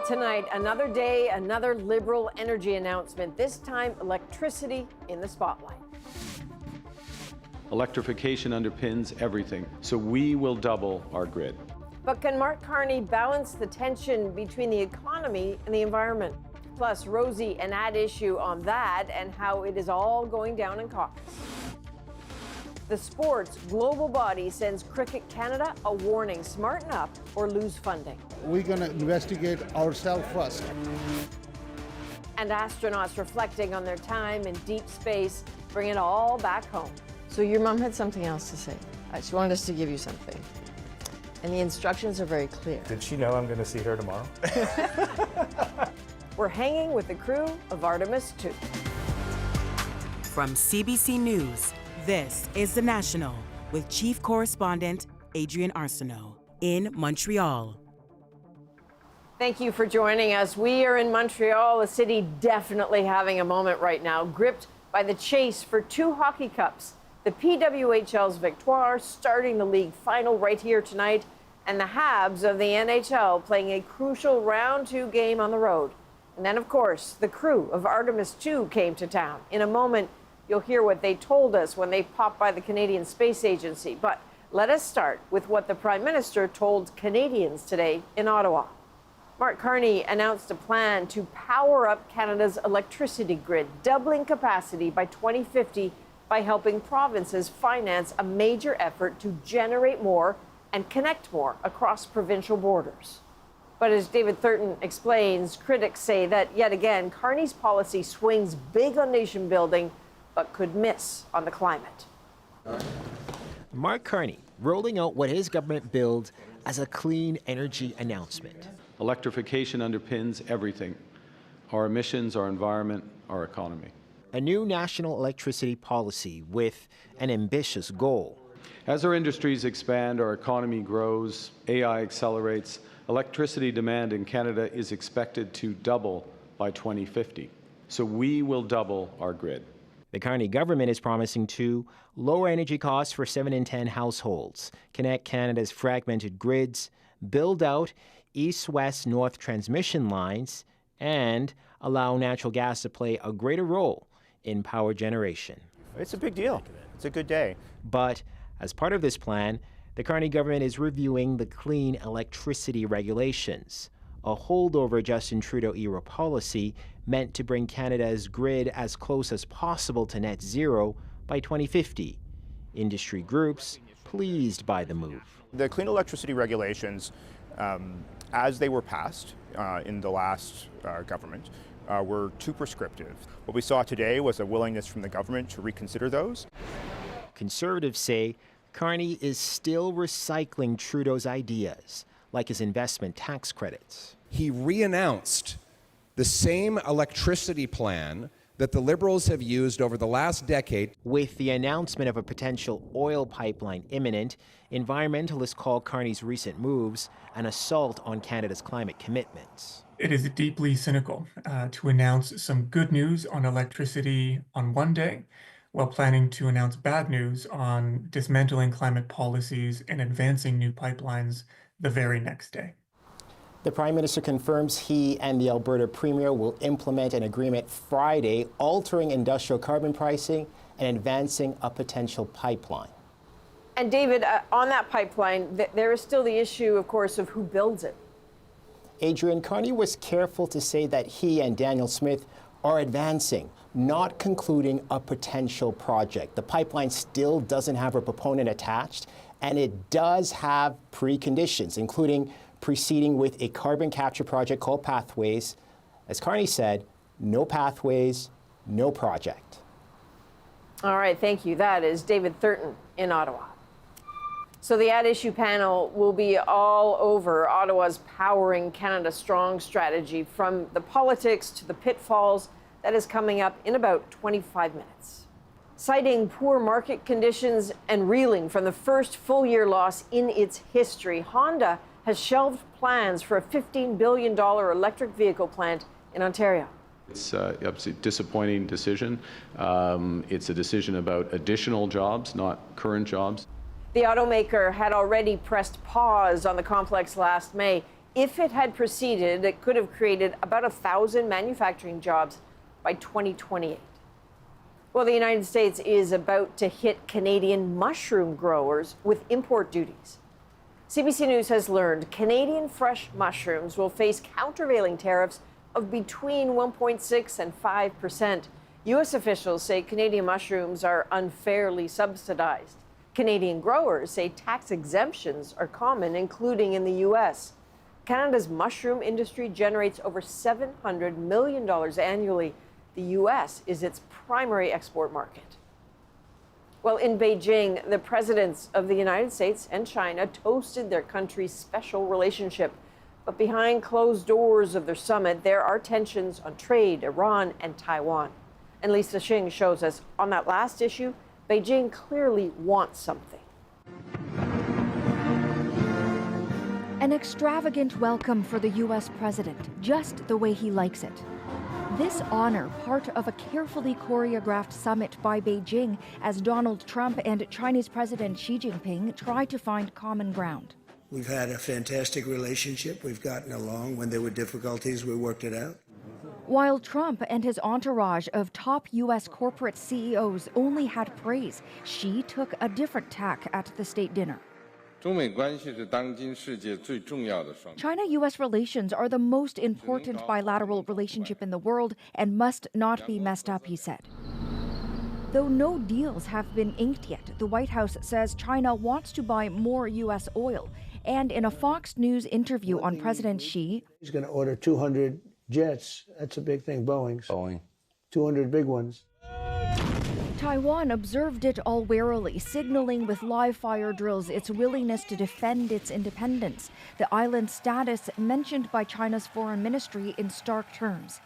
Tonight, another day, another Liberal energy announcement, this time electricity in the spotlight. Electrification underpins everything, so we will double our grid. But can Mark Carney balance the tension between the economy and the environment? Plus, Rosie, an ad issue on that and how it is all going down in caucus. The sports global body sends Cricket Canada a warning: smarten up or lose funding. We're going to investigate ourselves first. And astronauts reflecting on their time in deep space, bring it all back home. So your mom had something else to say. She wanted us to give you something. And the instructions are very clear. Did she know I'm going to see her tomorrow? We're hanging with the crew of Artemis II. From CBC News, this is The National with Chief Correspondent Adrienne Arsenault in Montreal. Thank you for joining us. We are in Montreal, a city definitely having a moment right now, gripped by the chase for 2 hockey cups. The PWHL's Victoire starting the league final right here tonight, and the Habs of the NHL playing a crucial round 2 game on the road. And then, of course, the crew of Artemis II came to town. In a moment, you'll hear what they told us when they popped by the Canadian Space Agency. But let us start with what the Prime Minister told Canadians today in Ottawa. Mark Carney announced a plan to power up Canada's electricity grid, doubling capacity by 2050 by helping provinces finance a major effort to generate more and connect more across provincial borders. But as David Thurton explains, critics say that, yet again, Carney's policy swings big on nation building, but could miss on the climate. Mark Carney rolling out what his government billed as a clean energy announcement. Electrification underpins everything: our emissions, our environment, our economy. A new national electricity policy with an ambitious goal. As our industries expand, our economy grows, AI accelerates, electricity demand in Canada is expected to double by 2050. So we will double our grid. The Carney government is promising to lower energy costs for 7 in 10 households, connect Canada's fragmented grids, build out east-west-north transmission lines, and allow natural gas to play a greater role in power generation. It's a big deal. It's a good day. But as part of this plan, the Carney government is reviewing the clean electricity regulations, a holdover Justin Trudeau-era policy meant to bring Canada's grid as close as possible to net zero by 2050. Industry groups pleased by the move. The clean electricity regulations, as they were passed in the last government, were too prescriptive. What we saw today was a willingness from the government to reconsider those. Conservatives say Carney is still recycling Trudeau's ideas, like his investment tax credits. He re-announced the same electricity plan that the Liberals have used over the last decade. With the announcement of a potential oil pipeline imminent, environmentalists call Carney's recent moves an assault on Canada's climate commitments. It is deeply cynical to announce some good news on electricity on one day, while planning to announce bad news on dismantling climate policies and advancing new pipelines the very next day. The Prime Minister confirms he and the Alberta Premier will implement an agreement Friday altering industrial carbon pricing and advancing a potential pipeline. And David, on that pipeline, there is still the issue, of course, of who builds it. Adrienne, Carney was careful to say that he and Daniel Smith are advancing, not concluding a potential project. The pipeline still doesn't have a proponent attached, and it does have preconditions, including proceeding with a carbon capture project called Pathways. As Carney said, no pathways, no project. All right, thank you. That is David Thurton in Ottawa. So the ad issue panel will be all over Ottawa's Powering Canada Strong strategy, from the politics to the pitfalls. That is coming up in about 25 minutes. Citing poor market conditions and reeling from the first full-year loss in its history, Honda has shelved plans for a $15 billion electric vehicle plant in Ontario. It's a disappointing decision. It's a decision about additional jobs, not current jobs. The automaker had already pressed pause on the complex last May. If it had proceeded, it could have created about 1,000 manufacturing jobs by 2028. Well, the United States is about to hit Canadian mushroom growers with import duties. CBC News has learned Canadian fresh mushrooms will face countervailing tariffs of between 1.6 and 5%. U.S. officials say Canadian mushrooms are unfairly subsidized. Canadian growers say tax exemptions are common, including in the U.S. Canada's mushroom industry generates over $700 million annually. The U.S. is its primary export market. Well, in Beijing, the presidents of the United States and China toasted their country's special relationship. But behind closed doors of their summit, there are tensions on trade, Iran, and Taiwan. And Lisa Xing shows us on that last issue, Beijing clearly wants something. An extravagant welcome for the U.S. president, just the way he likes it. This honor, part of a carefully choreographed summit by Beijing as Donald Trump and Chinese President Xi Jinping try to find common ground. We've had a fantastic relationship. We've gotten along. When there were difficulties, we worked it out. While Trump and his entourage of top U.S. corporate CEOs only had praise, Xi took a different tack at the state dinner. China-U.S. relations are the most important bilateral relationship in the world and must not be messed up, he said. Though no deals have been inked yet, the White House says China wants to buy more U.S. oil. And in a Fox News interview on President Xi, He's going to order 200 jets. That's a big thing, Boeing's. 200 big ones. Taiwan observed it all warily, signaling with live fire drills its willingness to defend its independence, the island's status mentioned by China's foreign ministry in stark terms.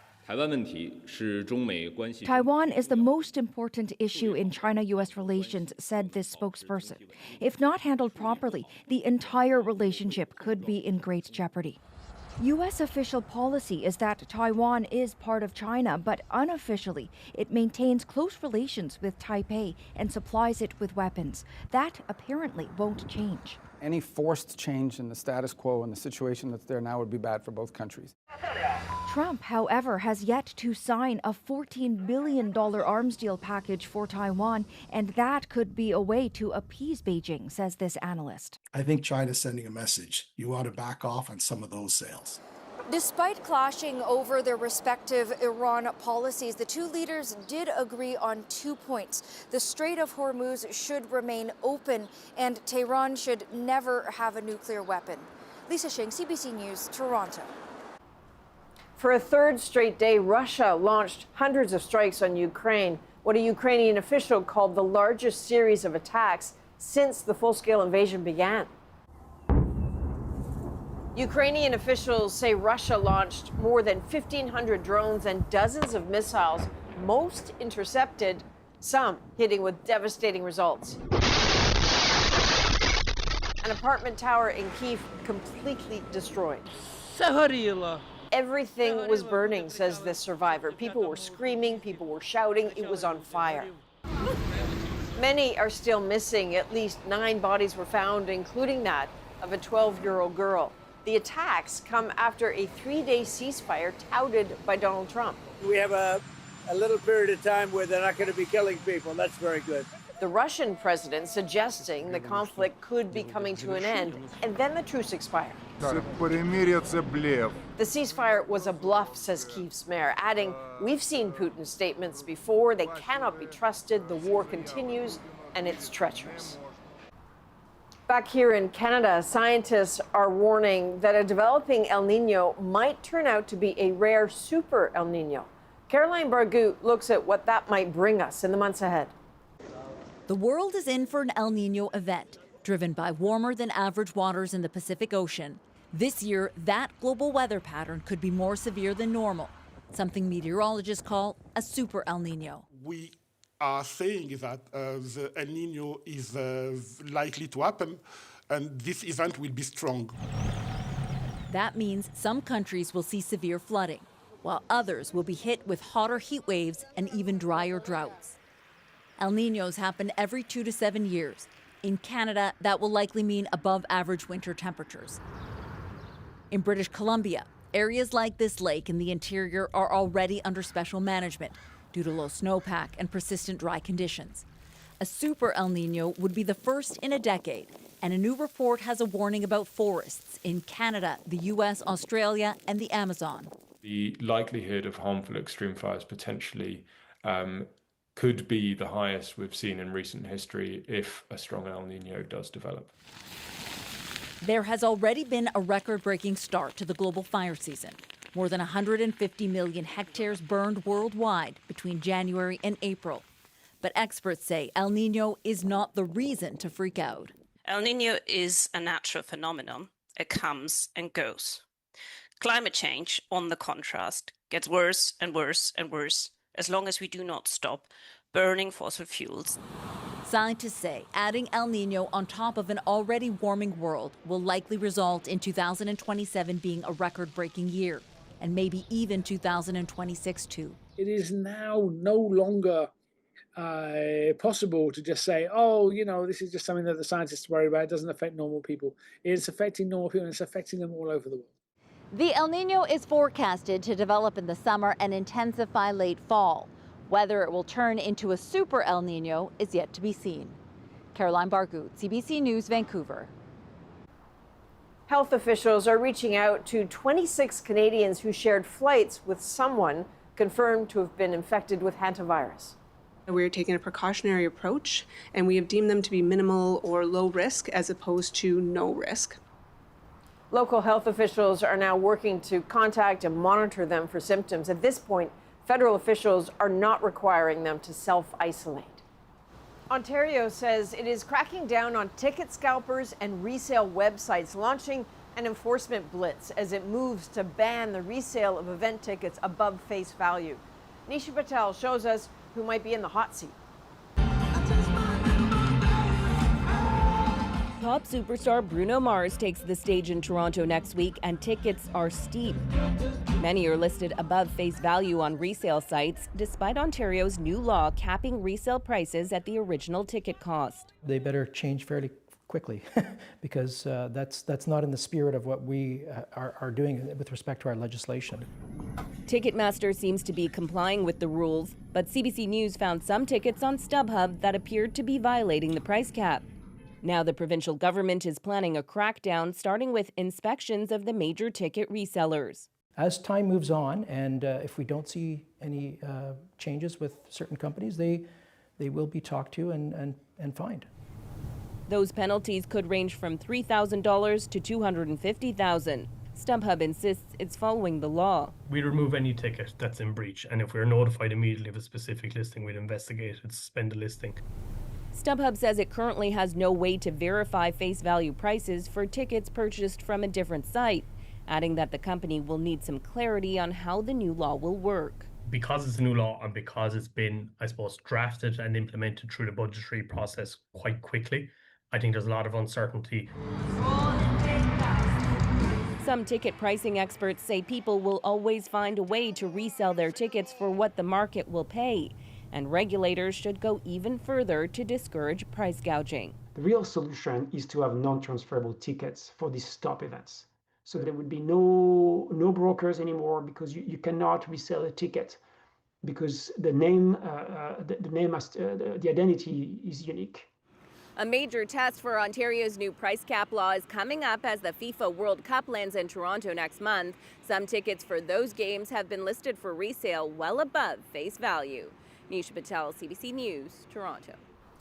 Taiwan is the most important issue in China-U.S. relations, said this spokesperson. If not handled properly, the entire relationship could be in great jeopardy. U.S. official policy is that Taiwan is part of China, but unofficially, it maintains close relations with Taipei and supplies it with weapons. That apparently won't change. Any forced change in the status quo and the situation that's there now would be bad for both countries. Trump, however, has yet to sign a $14 billion arms deal package for Taiwan, and that could be a way to appease Beijing, says this analyst. I think China's sending a message. You ought to back off on some of those sales. Despite clashing over their respective Iran policies, the two leaders did agree on 2 points. The Strait of Hormuz should remain open, and Tehran should never have a nuclear weapon. Lisa Xing, CBC News, Toronto. For a third straight day, Russia launched hundreds of strikes on Ukraine, what a Ukrainian official called the largest series of attacks since the full-scale invasion began. Ukrainian officials say Russia launched more than 1,500 drones and dozens of missiles, most intercepted, some hitting with devastating results. An apartment tower in Kyiv completely destroyed. Everything was burning, says this survivor. People were screaming, people were shouting, it was on fire. Many are still missing. At least 9 bodies were found, including that of a 12-year-old girl. The attacks come after a 3-day ceasefire touted by Donald Trump. We have a little period of time where they're not going to be killing people. That's very good. The Russian president suggesting the conflict could be coming to an end, and then the truce expired. The ceasefire was a bluff, says Kyiv's mayor, adding, "We've seen Putin's statements before. They cannot be trusted. The war continues, and it's treacherous." Back here in Canada, scientists are warning that a developing El Niño might turn out to be a rare super El Niño. Caroline Bargu looks at what that might bring us in the months ahead. The world is in for an El Niño event, driven by warmer than average waters in the Pacific Ocean. This year, that global weather pattern could be more severe than normal, something meteorologists call a super El Niño. We are saying that the El Niño is likely to happen, and this event will be strong. That means some countries will see severe flooding, while others will be hit with hotter heat waves and even drier droughts. El Niños happen every 2 to 7 years. In Canada, that will likely mean above average winter temperatures. In British Columbia, areas like this lake in the interior are already under special management due to low snowpack and persistent dry conditions. A super El Niño would be the first in a decade, and a new report has a warning about forests in Canada, the US, Australia, and the Amazon. The likelihood of harmful extreme fires potentially could be the highest we've seen in recent history if a strong El Niño does develop. There has already been a record-breaking start to the global fire season. More than 150 million hectares burned worldwide between January and April. But experts say El Niño is not the reason to freak out. El Niño is a natural phenomenon. It comes and goes. Climate change, on the contrast, gets worse and worse and worse as long as we do not stop burning fossil fuels. Scientists say adding El Niño on top of an already warming world will likely result in 2027 being a record-breaking year, and maybe even 2026 too. It is now no longer possible to just say, oh, you know, this is just something that the scientists worry about. It doesn't affect normal people. It's affecting normal people, and it's affecting them all over the world. The El Niño is forecasted to develop in the summer and intensify late fall. Whether it will turn into a super El Niño is yet to be seen. Caroline Bargout, CBC News, Vancouver. Health officials are reaching out to 26 Canadians who shared flights with someone confirmed to have been infected with hantavirus. We're taking a precautionary approach, and we have deemed them to be minimal or low risk as opposed to no risk. Local health officials are now working to contact and monitor them for symptoms. At this point, federal officials are not requiring them to self-isolate. Ontario says it is cracking down on ticket scalpers and resale websites, launching an enforcement blitz as it moves to ban the resale of event tickets above face value. Nisha Patel shows us who might be in the hot seat. Pop superstar Bruno Mars takes the stage in Toronto next week, and tickets are steep. Many are listed above face value on resale sites, despite Ontario's new law capping resale prices at the original ticket cost. They better change fairly quickly because that's not in the spirit of what we are doing with respect to our legislation. Ticketmaster seems to be complying with the rules, but CBC News found some tickets on StubHub that appeared to be violating the price cap. Now the provincial government is planning a crackdown, starting with inspections of the major ticket resellers. As time moves on, and if we don't see any changes with certain companies, they will be talked to and fined. Those penalties could range from $3,000 to $250,000. StubHub insists it's following the law. We remove any ticket that's in breach, and if we're notified immediately of a specific listing, we'd investigate and suspend the listing. StubHub says it currently has no way to verify face value prices for tickets purchased from a different site, adding that the company will need some clarity on how the new law will work. Because it's a new law and because it's been, I suppose, drafted and implemented through the budgetary process quite quickly, I think there's a lot of uncertainty. Some ticket pricing experts say people will always find a way to resell their tickets for what the market will pay, and regulators should go even further to discourage price gouging. The real solution is to have non-transferable tickets for these stop events. So there would be no brokers anymore, because you cannot resell a ticket because the identity is unique. A major test for Ontario's new price cap law is coming up as the FIFA World Cup lands in Toronto next month. Some tickets for those games have been listed for resale well above face value. Nisha Patel, CBC News, Toronto.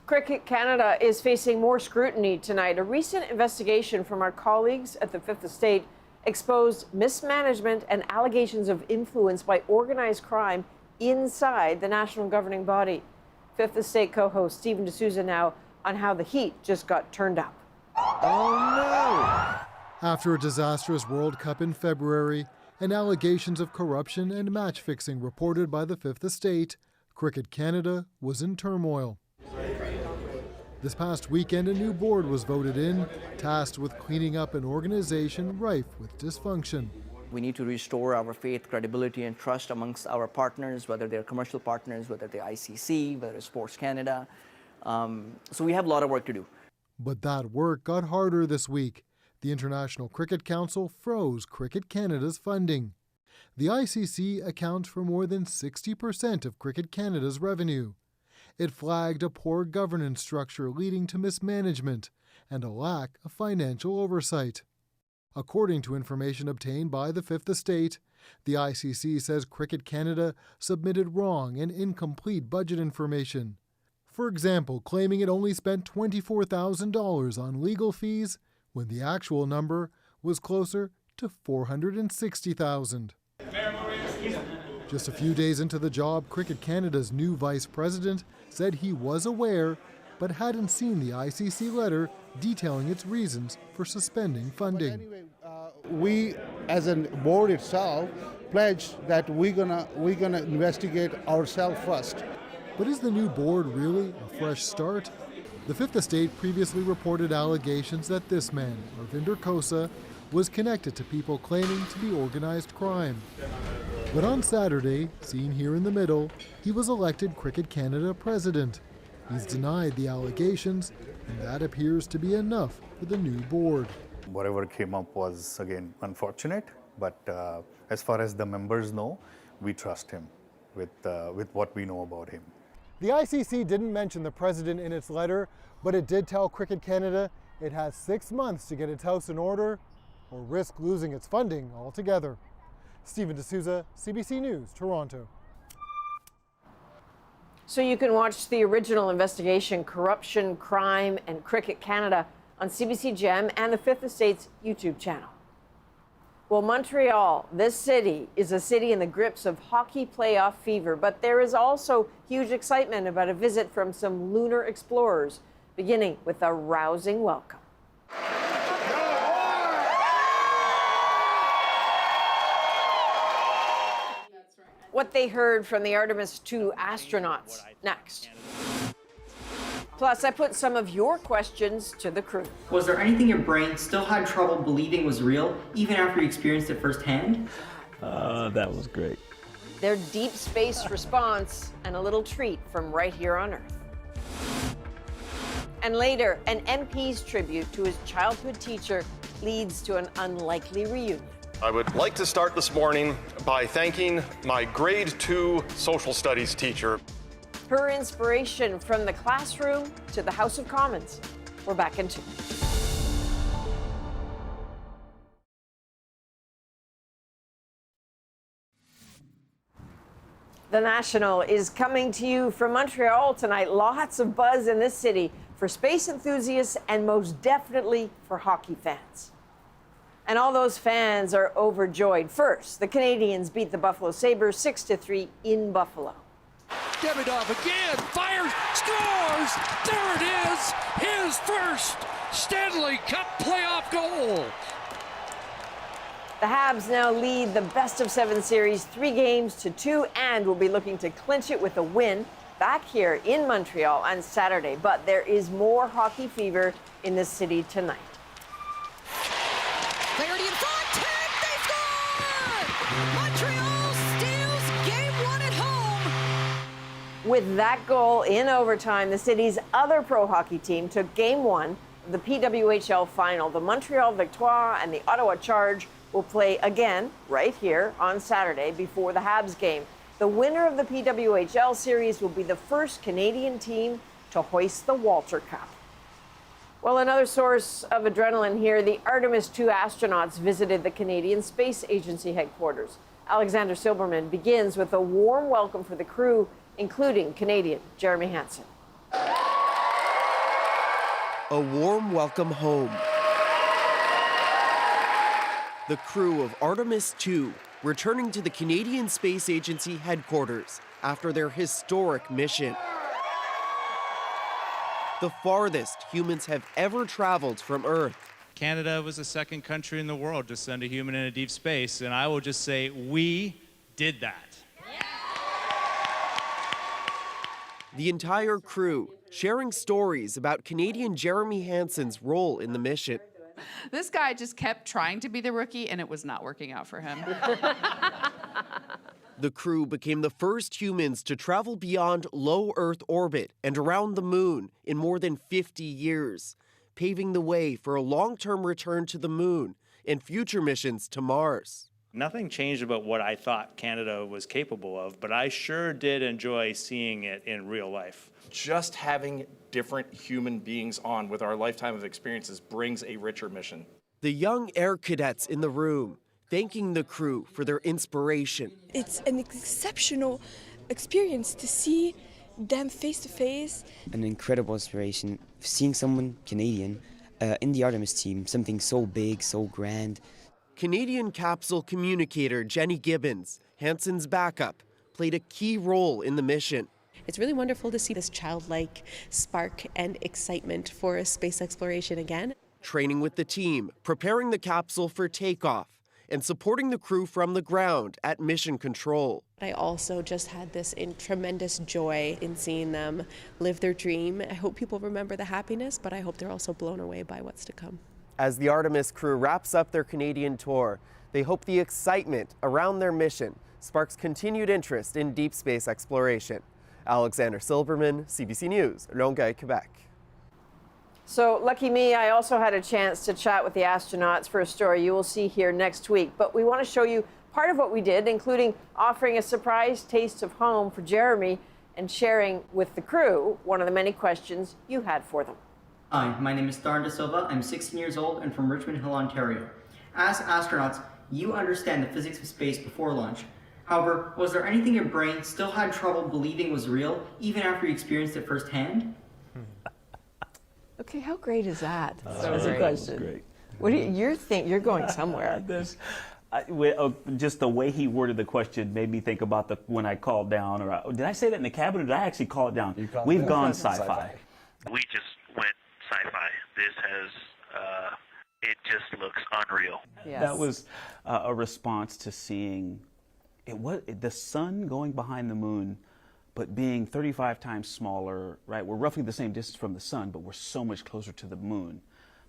Cricket Canada is facing more scrutiny tonight. A recent investigation from our colleagues at the Fifth Estate exposed mismanagement and allegations of influence by organized crime inside the national governing body. Fifth Estate co-host Stephen D'Souza now on how the heat just got turned up. Oh no! After a disastrous World Cup in February and allegations of corruption and match fixing reported by the Fifth Estate, Cricket Canada was in turmoil. This past weekend, a new board was voted in, tasked with cleaning up an organization rife with dysfunction. We need to restore our faith, credibility, and trust amongst our partners, whether they're commercial partners, whether they're ICC, whether it's Sports Canada. So we have a lot of work to do. But that work got harder this week. The International Cricket Council froze Cricket Canada's funding. The ICC accounts for more than 60% of Cricket Canada's revenue. It flagged a poor governance structure leading to mismanagement and a lack of financial oversight. According to information obtained by the Fifth Estate, the ICC says Cricket Canada submitted wrong and incomplete budget information. For example, claiming it only spent $24,000 on legal fees when the actual number was closer to $460,000. Just a few days into the job, Cricket Canada's new vice president said he was aware but hadn't seen the ICC letter detailing its reasons for suspending funding. We, as a board itself, pledged that we're gonna investigate ourselves first. But is the new board really a fresh start? The Fifth Estate previously reported allegations that this man, Arvinder Kosa, was connected to people claiming to be organized crime. But on Saturday, seen here in the middle, he was elected Cricket Canada president. He's denied the allegations, and that appears to be enough for the new board. Whatever came up was, again, unfortunate, but as far as the members know, we trust him with what we know about him. The ICC didn't mention the president in its letter, but it did tell Cricket Canada it has 6 months to get its house in order or risk losing its funding altogether. Stephen D'Souza, CBC News, Toronto. So you can watch the original investigation, Corruption, Crime, and Cricket Canada on CBC Gem and the Fifth Estate's YouTube channel. Well, Montreal, this city, is a city in the grips of hockey playoff fever, but there is also huge excitement about a visit from some lunar explorers, beginning with a rousing welcome. What they heard from the Artemis II astronauts next. Plus, I put some of your questions to the crew. Was there anything your brain still had trouble believing was real, even after you experienced it firsthand? That was great. Their deep space response and a little treat from right here on Earth. And later, an MP's tribute to his childhood teacher leads to an unlikely reunion. I would like to start this morning by thanking my grade 2 social studies teacher. Her inspiration from the classroom to the House of Commons. We're back in 2. The National is coming to you from Montreal tonight. Lots of buzz in this city for space enthusiasts and most definitely for hockey fans. And all those fans are overjoyed. First, the Canadiens beat the Buffalo Sabres 6-3 in Buffalo. Davidoff again, fires, scores! There it is! His first Stanley Cup playoff goal! The Habs now lead the best-of-7 series 3-2 and will be looking to clinch it with a win back here in Montreal on Saturday. But there is more hockey fever in the city tonight. Clarity in front, they score! Montreal steals game 1 at home. With that goal in overtime, the city's other pro hockey team took game 1 of the PWHL final. The Montreal Victoire and the Ottawa Charge will play again right here on Saturday before the Habs game. The winner of the PWHL series will be the first Canadian team to hoist the Walter Cup. Well, another source of adrenaline here, the Artemis II astronauts visited the Canadian Space Agency headquarters. Alexander Silberman begins with a warm welcome for the crew, including Canadian Jeremy Hansen. A warm welcome home. The crew of Artemis II returning to the Canadian Space Agency headquarters after their historic mission. The farthest humans have ever traveled from Earth. Canada was the second country in the world to send a human into deep space, and I will just say we did that. The entire crew sharing stories about Canadian Jeremy Hansen's role in the mission. This guy just kept trying to be the rookie, and it was not working out for him. The crew became the first humans to travel beyond low Earth orbit and around the moon in more than 50 years. paving the way for a long-term return to the moon and future missions to Mars. Nothing changed about what I thought Canada was capable of, but I sure did enjoy seeing it in real life. Just having different human beings on with our lifetime of experiences brings a richer mission. The young air cadets in the room thanking the crew for their inspiration. It's an exceptional experience to see them face to face. An incredible inspiration, seeing someone Canadian in the Artemis team, something so big, so grand. Canadian capsule communicator Jenny Gibbons, Hansen's backup, played a key role in the mission. It's really wonderful to see this childlike spark and excitement for space exploration again. Training with the team, preparing the capsule for takeoff, and supporting the crew from the ground at mission control. I also just had this tremendous joy in seeing them live their dream. I hope people remember the happiness, but I hope they're also blown away by what's to come. As the Artemis crew wraps up their Canadian tour, they hope the excitement around their mission sparks continued interest in deep space exploration. Alexander Silberman, CBC News, Longueuil, Quebec. So, lucky me, I also had a chance to chat with the astronauts for a story you will see here next week. But we want to show you part of what we did, including offering a surprise taste of home for Jeremy and sharing with the crew one of the many questions you had for them. Hi, my name is Darn De Silva. I'm 16 years old and from Richmond Hill, Ontario. As astronauts, you understand the physics of space before launch. However, was there anything your brain still had trouble believing was real, even after you experienced it firsthand? Okay, how great is that? That's a question. Great. What do you think? You're going somewhere. Just the way he worded the question made me think about when I called down, or did I say that in the cabin, or did I actually call it down? We've gone sci-fi. We just went sci-fi. This has, it just looks unreal. Yes. That was a response to seeing the sun going behind the moon, but being 35 times smaller, right? We're roughly the same distance from the sun, but we're so much closer to the moon.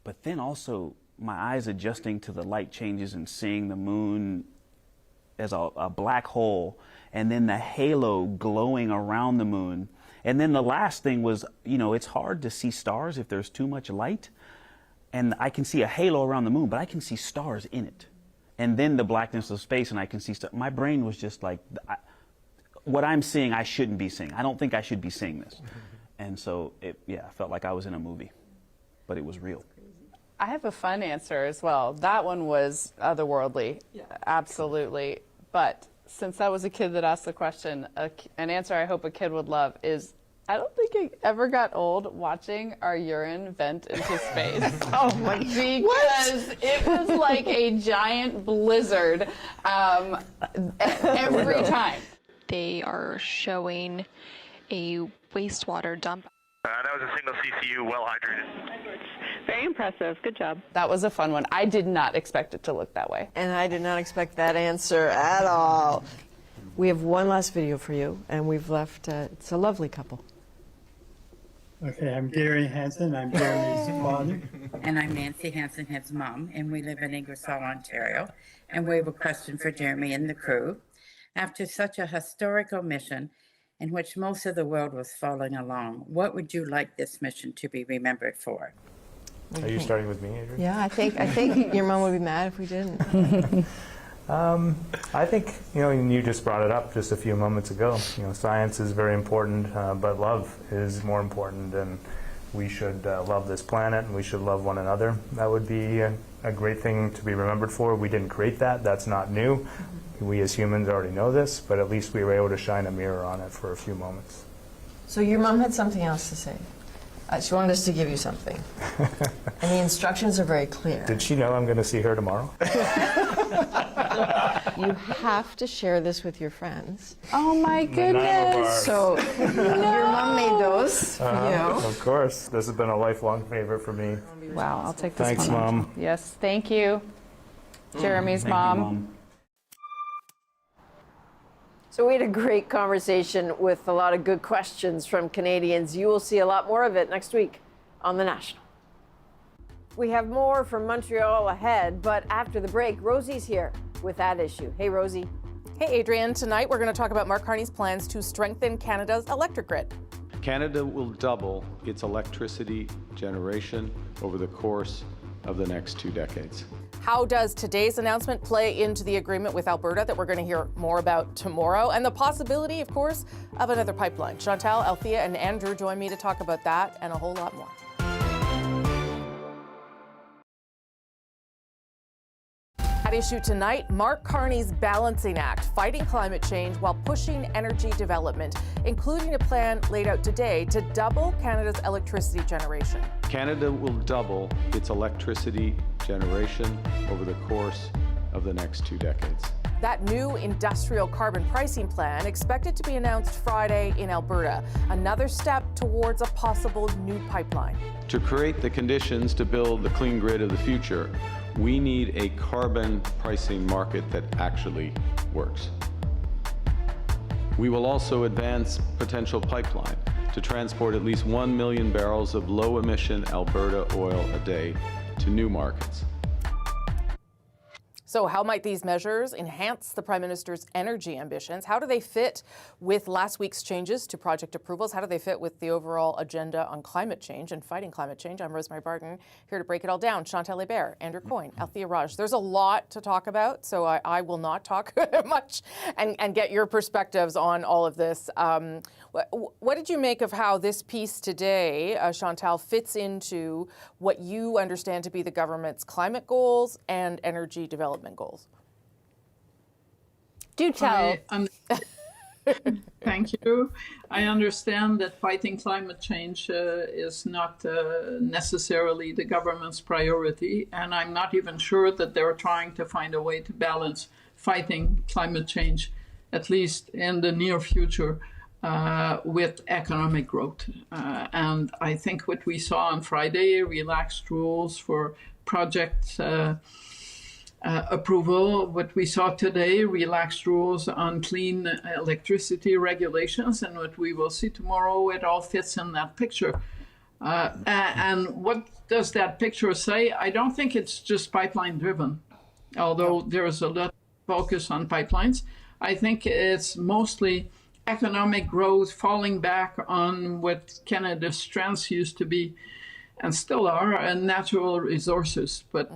But then also my eyes adjusting to the light changes and seeing the moon as a black hole, and then the halo glowing around the moon. And then the last thing was, it's hard to see stars if there's too much light. And I can see a halo around the moon, but I can see stars in it. And then the blackness of space, and I can see stars. My brain was just like, what I'm seeing, I shouldn't be seeing. I don't think I should be seeing this. And so, I felt like I was in a movie, but it was real. I have a fun answer as well. That one was otherworldly, absolutely. But since I was a kid that asked the question, an answer I hope a kid would love is, I don't think it ever got old watching our urine vent into space. Oh my God. Because it was like a giant blizzard every time. They are showing a wastewater dump. That was a single CCU, well hydrated. Very impressive. Good job. That was a fun one. I did not expect it to look that way. And I did not expect that answer at all. We have one last video for you, and we've left, it's a lovely couple. Okay, I'm Gary Hansen. I'm Jeremy's father. And I'm Nancy Hansen, his mom, and we live in Ingersoll, Ontario. And we have a question for Jeremy and the crew. After such a historical mission in which most of the world was following along, what would you like this mission to be remembered for? Are you starting with me, Adrienne? Yeah, I think your mom would be mad if we didn't. I think, you just brought it up just a few moments ago. Science is very important, but love is more important, and we should love this planet, and we should love one another. That would be a great thing to be remembered for. We didn't create that. That's not new. We as humans already know this, but at least we were able to shine a mirror on it for a few moments. So your mom had something else to say. She wanted us to give you something. And the instructions are very clear. Did she know I'm going to see her tomorrow? You have to share this with your friends. Oh my goodness. So your mom made those for you. Of course. This has been a lifelong favorite for me. Wow, I'll take this Thanks, one. Mom. Yes, thank you. Jeremy's mom. So we had a great conversation with a lot of good questions from Canadians. You will see a lot more of it next week on The National. We have more from Montreal ahead, but after the break, Rosie's here with that issue. Hey, Rosie. Hey, Adrienne. Tonight, we're going to talk about Mark Carney's plans to strengthen Canada's electric grid. Canada will double its electricity generation over the course of the next 2 decades. How does today's announcement play into the agreement with Alberta that we're going to hear more about tomorrow? And the possibility, of course, of another pipeline. Chantal, Althea, and Andrew join me to talk about that and a whole lot more. At issue tonight, Mark Carney's balancing act, fighting climate change while pushing energy development, including a plan laid out today to double Canada's electricity generation. Canada will double its electricity generation over the course of the next 2 decades. That new industrial carbon pricing plan expected to be announced Friday in Alberta, another step towards a possible new pipeline. To create the conditions to build the clean grid of the future, we need a carbon pricing market that actually works. We will also advance potential pipeline to transport at least 1 million barrels of low-emission Alberta oil a day to new markets. So how might these measures enhance the Prime Minister's energy ambitions? How do they fit with last week's changes to project approvals? How do they fit with the overall agenda on climate change and fighting climate change? I'm Rosemary Barton, here to break it all down. Chantal Hébert, Andrew Coyne, Althea Raj. There's a lot to talk about, so I will not talk much and get your perspectives on all of this. What did you make of how this piece today, Chantal, fits into what you understand to be the government's climate goals and energy development goals? Do tell. Thank you. I understand that fighting climate change is not necessarily the government's priority, and I'm not even sure that they're trying to find a way to balance fighting climate change, at least in the near future, with economic growth. And I think what we saw on Friday, relaxed rules for project approval. What we saw today, relaxed rules on clean electricity regulations, and what we will see tomorrow, it all fits in that picture. And what does that picture say? I don't think it's just pipeline driven, although there's a lot of focus on pipelines. I think it's mostly economic growth falling back on what Canada's strengths used to be and still are, and natural resources. But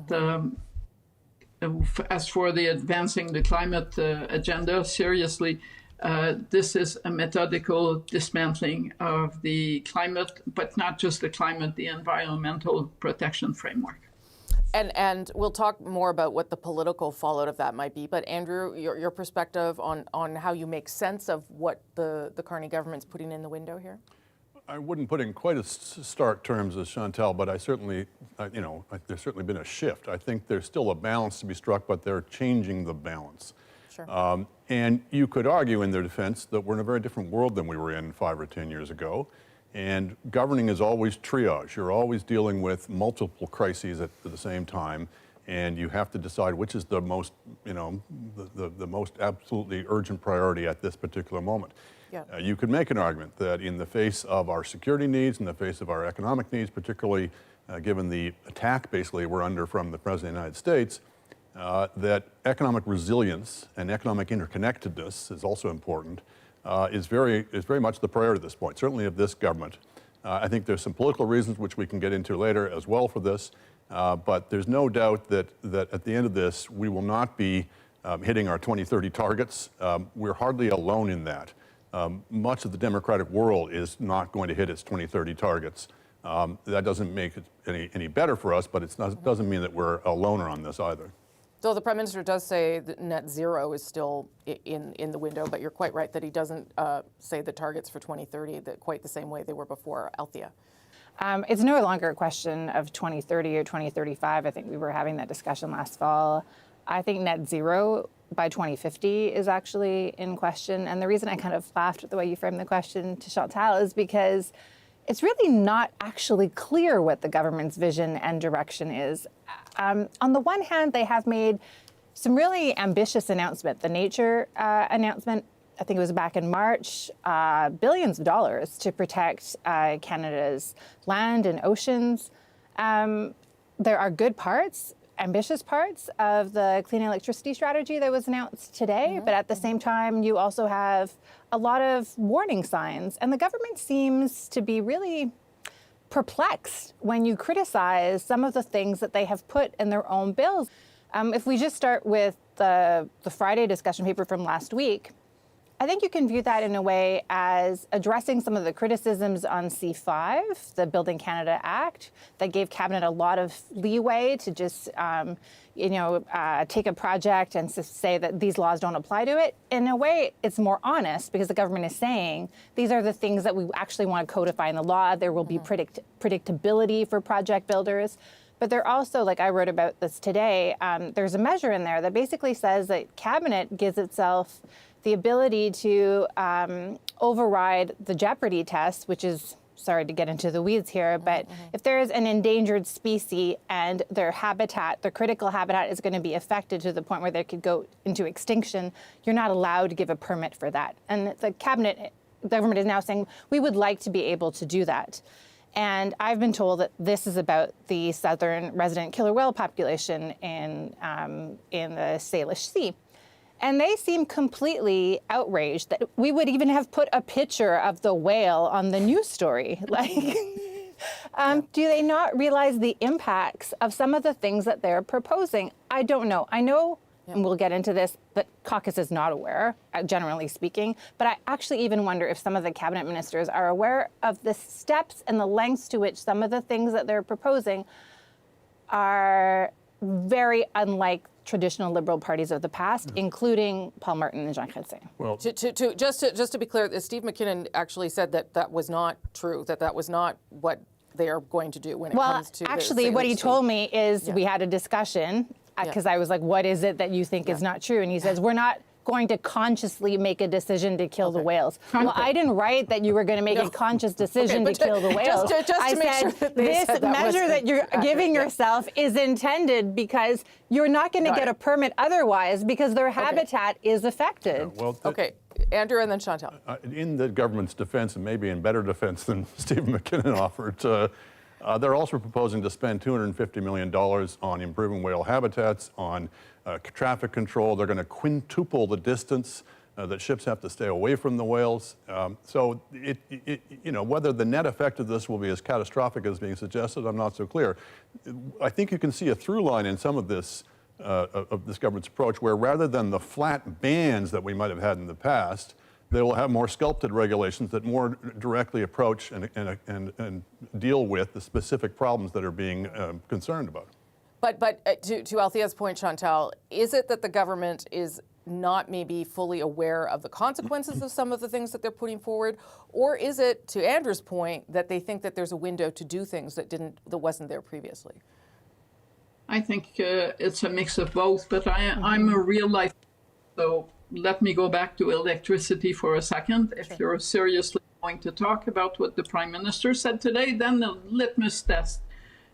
as for the advancing the climate agenda, seriously, this is a methodical dismantling of the climate, but not just the climate, the environmental protection framework. And we'll talk more about what the political fallout of that might be. But Andrew, your perspective on how you make sense of what the Carney government's putting in the window here? I wouldn't put in quite as stark terms as Chantal, but I certainly, there's certainly been a shift. I think there's still a balance to be struck, but they're changing the balance. Sure. And you could argue in their defense that we're in a very different world than we were in 5 or 10 years ago. And governing is always triage. You're always dealing with multiple crises at the same time, and you have to decide which is the most, the most absolutely urgent priority at this particular moment. Yeah. You could make an argument that in the face of our security needs, in the face of our economic needs, particularly given the attack basically we're under from the President of the United States, that economic resilience and economic interconnectedness is also important, is very much the priority at this point, certainly of this government. I think there's some political reasons which we can get into later as well for this, but there's no doubt that at the end of this, we will not be hitting our 2030 targets. We're hardly alone in that. Much of the democratic world is not going to hit its 2030 targets. That doesn't make it any better for us, but it doesn't mean that we're a loner on this either. So the Prime Minister does say that net zero is still in the window, but you're quite right that he doesn't say the targets for 2030 quite the same way they were before. Althea. It's no longer a question of 2030 or 2035. I think we were having that discussion last fall. I think net zero by 2050 is actually in question. And the reason I kind of laughed at the way you framed the question to Chantal is because it's really not actually clear what the government's vision and direction is. On the one hand, they have made some really ambitious announcement. The nature announcement, I think it was back in March, billions of dollars to protect Canada's land and oceans. There are good parts, ambitious parts of the clean electricity strategy that was announced today, but at the same time, you also have a lot of warning signs. And the government seems to be really perplexed when you criticize some of the things that they have put in their own bills. If we just start with the Friday discussion paper from last week, I think you can view that in a way as addressing some of the criticisms on C5, the Building Canada Act, that gave Cabinet a lot of leeway to just, take a project and say that these laws don't apply to it. In a way, it's more honest because the government is saying these are the things that we actually want to codify in the law. There will be predictability for project builders. But they're also, like I wrote about this today, there's a measure in there that basically says that Cabinet gives itself the ability to override the jeopardy test, which is, sorry to get into the weeds here, but if there is an endangered species and their habitat, their critical habitat is going to be affected to the point where they could go into extinction, you're not allowed to give a permit for that. And the government is now saying, we would like to be able to do that. And I've been told that this is about the southern resident killer whale population in the Salish Sea. And they seem completely outraged that we would even have put a picture of the whale on the news story. Do they not realize the impacts of some of the things that they're proposing? I don't know. I know, and we'll get into this, that caucus is not aware, generally speaking, but I actually even wonder if some of the cabinet ministers are aware of the steps and the lengths to which some of the things that they're proposing are very unlike traditional Liberal parties of the past, including Paul Martin and Jean Chrétien. Well, just to be clear, Steve McKinnon actually said that that was not true, that was not what they are going to do when it comes to actually, what he told me is we had a discussion because I was like, what is it that you think is not true? And he says, we're not going to consciously make a decision to kill the whales. Well, I didn't write that you were going to make a conscious decision to kill the whales. I said, this measure that you're giving yourself is intended because you're not going to get a permit otherwise because their habitat is affected. Okay, Andrew and then Chantal. In the government's defense, and maybe in better defense than Stephen McKinnon offered, they're also proposing to spend $250 million on improving whale habitats, on traffic control. They're going to quintuple the distance that ships have to stay away from the whales. So, whether the net effect of this will be as catastrophic as being suggested, I'm not so clear. I think you can see a through line in some of this government's approach, where rather than the flat bans that we might have had in the past, they will have more sculpted regulations that more directly approach and deal with the specific problems that are being concerned about. But to Althea's point, Chantal, is it that the government is not maybe fully aware of the consequences of some of the things that they're putting forward, or is it, to Andrew's point, that they think that there's a window to do things that wasn't there previously? I think it's a mix of both, but I'm a real life, so let me go back to electricity for a second. If you're seriously going to talk about what the Prime Minister said today, then the litmus test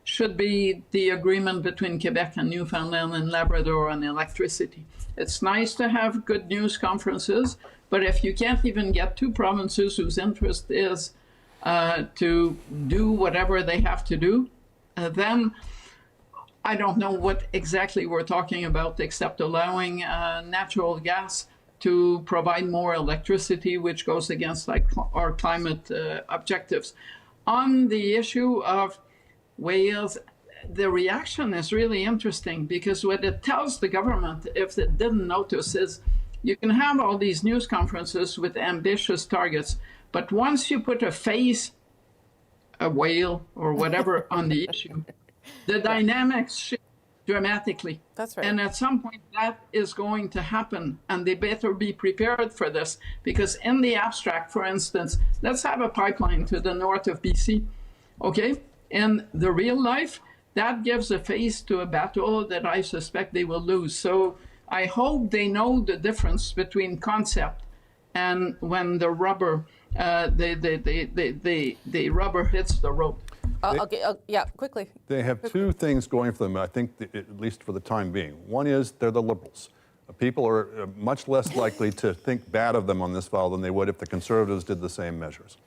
should be the agreement between Quebec and Newfoundland and Labrador on electricity. It's nice to have good news conferences, but if you can't even get two provinces whose interest is to do whatever they have to do, then I don't know what exactly we're talking about, except allowing natural gas to provide more electricity, which goes against our climate objectives. On the issue of whales, the reaction is really interesting because what it tells the government, if it didn't notice, is you can have all these news conferences with ambitious targets, but once you put a face, a whale or whatever on the issue, the dynamics shift dramatically. That's right. And at some point that is going to happen, and they better be prepared for this, because in the abstract, for instance, let's have a pipeline to the north of BC, okay? In the real life, that gives a face to a battle that I suspect they will lose. So I hope they know the difference between concept and when the rubber, the rubber hits the road. Yeah, quickly. They have two things going for them, I think, at least for the time being. One is they're the Liberals. People are much less likely to think bad of them on this file than they would if the Conservatives did the same measures.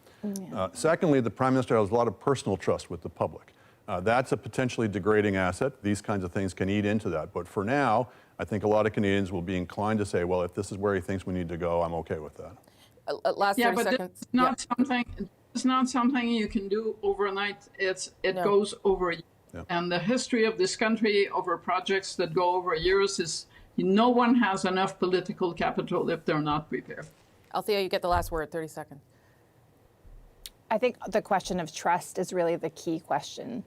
Secondly, the Prime Minister has a lot of personal trust with the public. That's a potentially degrading asset. These kinds of things can eat into that. But for now, I think a lot of Canadians will be inclined to say, well, if this is where he thinks we need to go, I'm okay with that. Last 30 seconds. It's not something. It's not something you can do overnight. It goes over years. Yeah. And the history of this country over projects that go over years is no one has enough political capital if they're not prepared. Althea, you get the last word. 30 seconds. I think the question of trust is really the key question.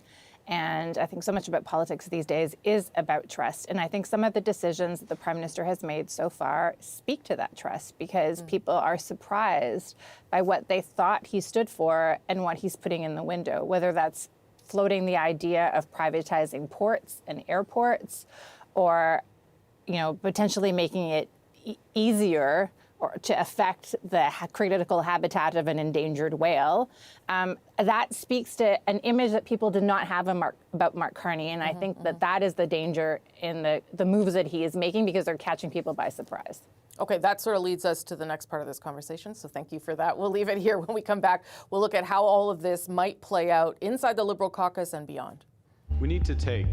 And I think so much about politics these days is about trust. And I think some of the decisions that the Prime Minister has made so far speak to that trust, because people are surprised by what they thought he stood for and what he's putting in the window, whether that's floating the idea of privatizing ports and airports, or, potentially making it easier or to affect the critical habitat of an endangered whale. That speaks to an image that people did not have about Mark Carney. And I think that is the danger in the moves that he is making, because they're catching people by surprise. Okay, that sort of leads us to the next part of this conversation, so thank you for that. We'll leave it here. When we come back, we'll look at how all of this might play out inside the Liberal caucus and beyond. We need to take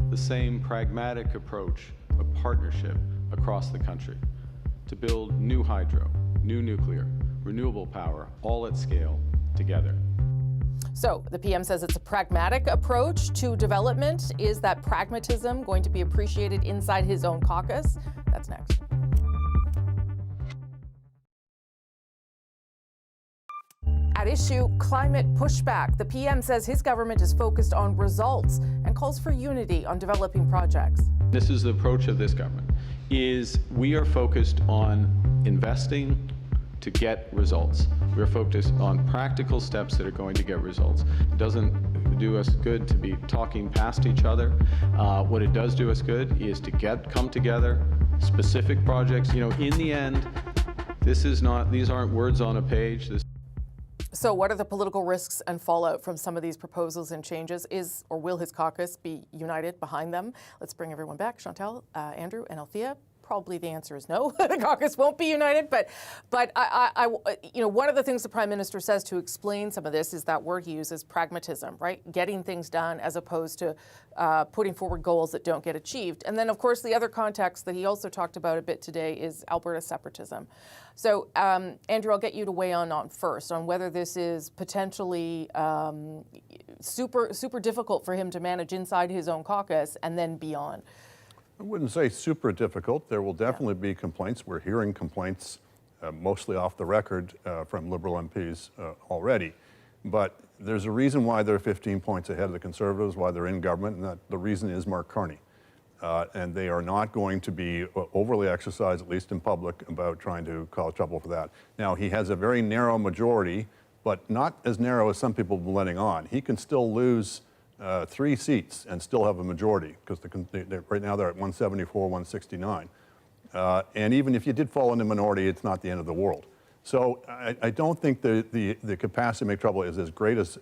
the same pragmatic approach of partnership across the country to build new hydro, new nuclear, renewable power, all at scale, together. So the PM says it's a pragmatic approach to development. Is that pragmatism going to be appreciated inside his own caucus? That's next. At issue, climate pushback. The PM says his government is focused on results and calls for unity on developing projects. This is the approach of this government, is we are focused on investing to get results. We're focused on practical steps that are going to get results. It doesn't do us good to be talking past each other. What it does do us good is to come together, specific projects. In the end, these aren't words on a page. So what are the political risks and fallout from some of these proposals and changes? Is or will his caucus be united behind them? Let's bring everyone back. Chantal, Andrew, and Althea. Probably the answer is no. The caucus won't be united. But one of the things the Prime Minister says to explain some of this is that word he uses, pragmatism, right? Getting things done as opposed to putting forward goals that don't get achieved. And then, of course, the other context that he also talked about a bit today is Alberta separatism. So, Andrew, I'll get you to weigh in on first on whether this is potentially super difficult for him to manage inside his own caucus and then beyond. I wouldn't say super difficult. There will definitely be complaints. We're hearing complaints, mostly off the record, from Liberal MPs already. But there's a reason why they're 15 points ahead of the Conservatives, why they're in government, and the reason is Mark Carney. And they are not going to be overly exercised, at least in public, about trying to cause trouble for that. Now, he has a very narrow majority, but not as narrow as some people have been letting on. He can still lose 3 seats and still have a majority, because right now they're at 174, 169. And even if you did fall into minority, it's not the end of the world. So I don't think the capacity to make trouble is as great as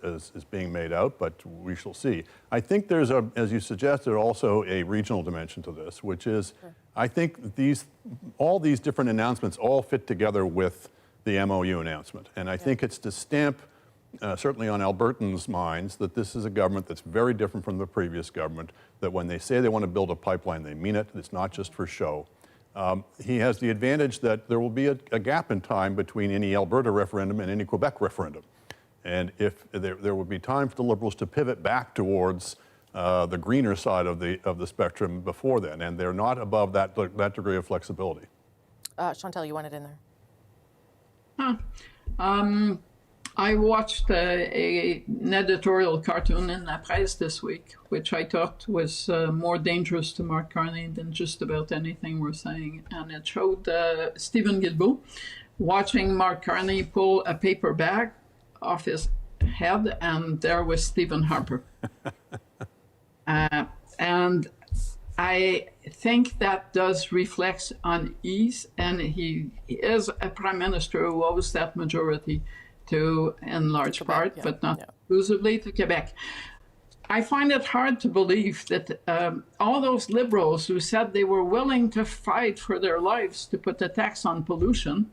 being made out, but we shall see. I think there's, as you suggested, also a regional dimension to this, which is, I think all these different announcements all fit together with the MOU announcement. And I think it's to stamp certainly on Albertans' minds, that this is a government that's very different from the previous government, that when they say they want to build a pipeline, they mean it. It's not just for show. He has the advantage that there will be a gap in time between any Alberta referendum and any Quebec referendum. And if there would be time for the Liberals to pivot back towards the greener side of the spectrum before then, and they're not above that degree of flexibility. Chantal, you wanted in there. I watched an editorial cartoon in La Presse this week, which I thought was more dangerous to Mark Carney than just about anything we're saying. And it showed Stephen Guilbeault watching Mark Carney pull a paper bag off his head, and there was Stephen Harper. And I think that does reflect on ease, and he is a prime minister who owes that majority to, in large part, but not exclusively, to Quebec. I find it hard to believe that all those Liberals who said they were willing to fight for their lives to put a tax on pollution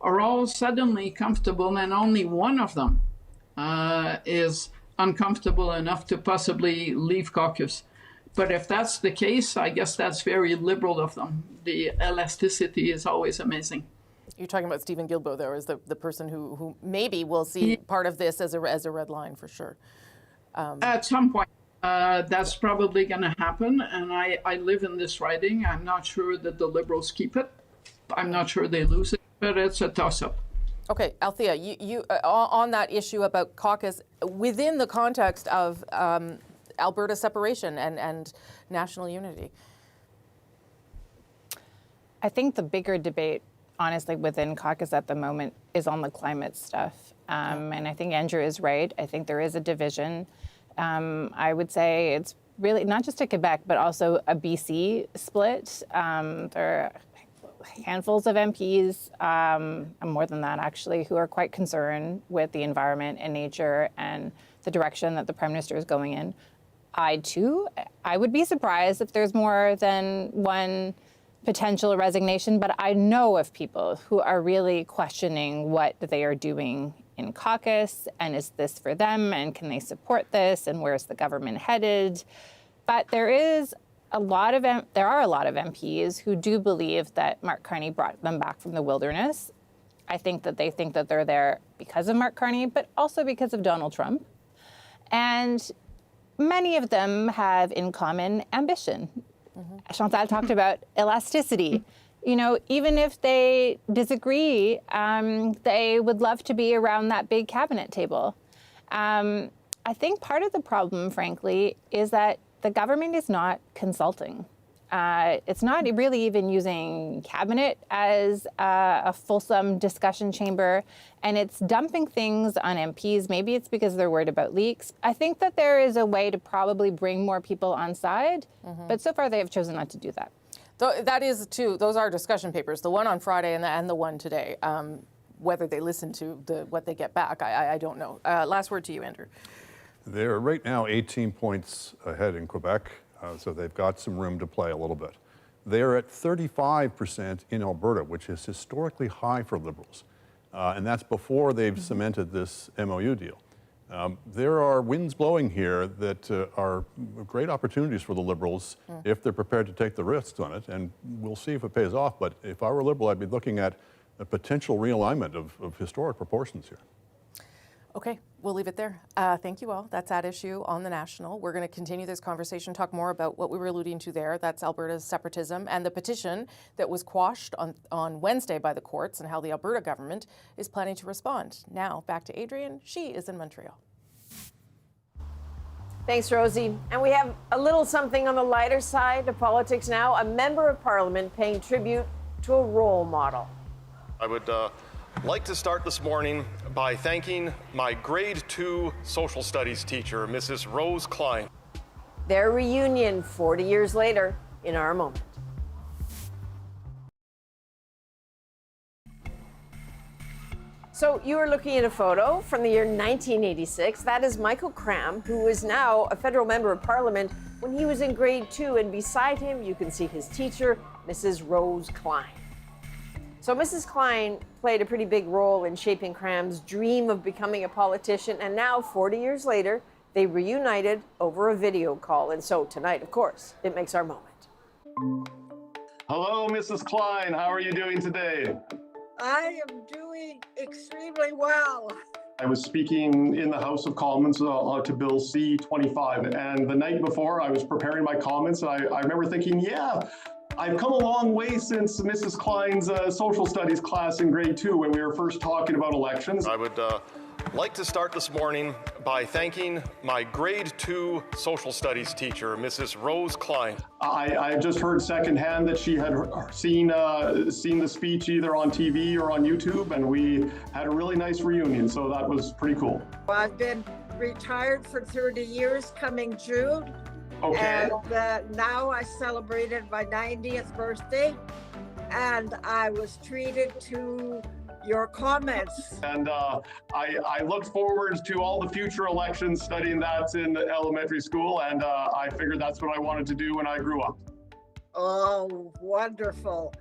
are all suddenly comfortable, and only one of them is uncomfortable enough to possibly leave caucus. But if that's the case, I guess that's very liberal of them. The elasticity is always amazing. You're talking about Stephen Guilbeault, though, as the person who maybe will see part of this as a red line for sure. At some point, that's probably going to happen. And I live in this riding. I'm not sure that the Liberals keep it. I'm not sure they lose it, but it's a toss-up. Okay, Althea, you on that issue about caucus, within the context of Alberta separation and national unity. I think the bigger debate, honestly, within caucus at the moment is on the climate stuff. And I think Andrew is right. I think there is a division. I would say it's really not just a Quebec, but also a BC split. There are handfuls of MPs, and more than that actually, who are quite concerned with the environment and nature and the direction that the Prime Minister is going in. I would be surprised if there's more than one potential resignation, but I know of people who are really questioning what they are doing in caucus, and is this for them, and can they support this, and where's the government headed? But there are a lot of MPs who do believe that Mark Carney brought them back from the wilderness. I think that they think that they're there because of Mark Carney, but also because of Donald Trump. And many of them have in common ambition. Chantal talked about elasticity. You know, even if they disagree, they would love to be around that big cabinet table. I think part of the problem, frankly, is that the government is not consulting. It's not really even using cabinet as a fulsome discussion chamber, and it's dumping things on MPs. Maybe it's because they're worried about leaks. I think that there is a way to probably bring more people on side, but so far they have chosen not to do that. That is too. Those are discussion papers. The one on Friday and the one today. Whether they listen to what they get back, I don't know. Last word to you, Andrew. They're right now 18 points ahead in Quebec, so they've got some room to play a little bit. They're at 35% in Alberta, which is historically high for Liberals, and that's before they've cemented this MOU deal. There are winds blowing here that are great opportunities for the Liberals if they're prepared to take the risks on it, and we'll see if it pays off. But if I were a Liberal, I'd be looking at a potential realignment of historic proportions here. Okay, we'll leave it there. Thank you all. That's at issue on the National. We're going to continue this conversation, talk more about what we were alluding to there. That's Alberta's separatism and the petition that was quashed on Wednesday by the courts, and how the Alberta government is planning to respond. Now, back to Adrienne. She is in Montreal. Thanks, Rosie. And we have a little something on the lighter side of politics now. A member of parliament paying tribute to a role model. I would like to start this morning by thanking my grade 2 social studies teacher, Mrs. Rose Klein. Their reunion 40 years later in our moment. So you are looking at a photo from the year 1986. That is Michael Cram, who is now a federal member of parliament, when he was in grade 2. And beside him, you can see his teacher, Mrs. Rose Klein. So Mrs. Klein played a pretty big role in shaping Cram's dream of becoming a politician. And now, 40 years later, they reunited over a video call. And so tonight, of course, it makes our moment. Hello, Mrs. Klein. How are you doing today? I am doing extremely well. I was speaking in the House of Commons to Bill C-25, and the night before I was preparing my comments, and I remember thinking, yeah, I've come a long way since Mrs. Klein's social studies class in grade 2 when we were first talking about elections. I would like to start this morning by thanking my grade 2 social studies teacher, Mrs. Rose Klein. I just heard secondhand that she had seen the speech either on TV or on YouTube, and we had a really nice reunion, so that was pretty cool. I've been retired for 30 years coming June. Okay. And now I celebrated my 90th birthday, and I was treated to your comments. And I look forward to all the future elections, studying that in elementary school, and I figured that's what I wanted to do when I grew up. Oh, wonderful.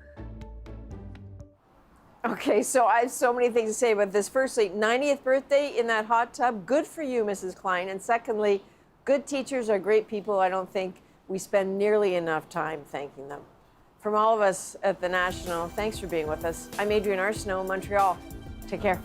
Okay, so I have so many things to say about this. Firstly, 90th birthday in that hot tub. Good for you, Mrs. Klein. And secondly, good teachers are great people. I don't think we spend nearly enough time thanking them. From all of us at the National, thanks for being with us. I'm Adrienne Arsenault, Montreal. Take care.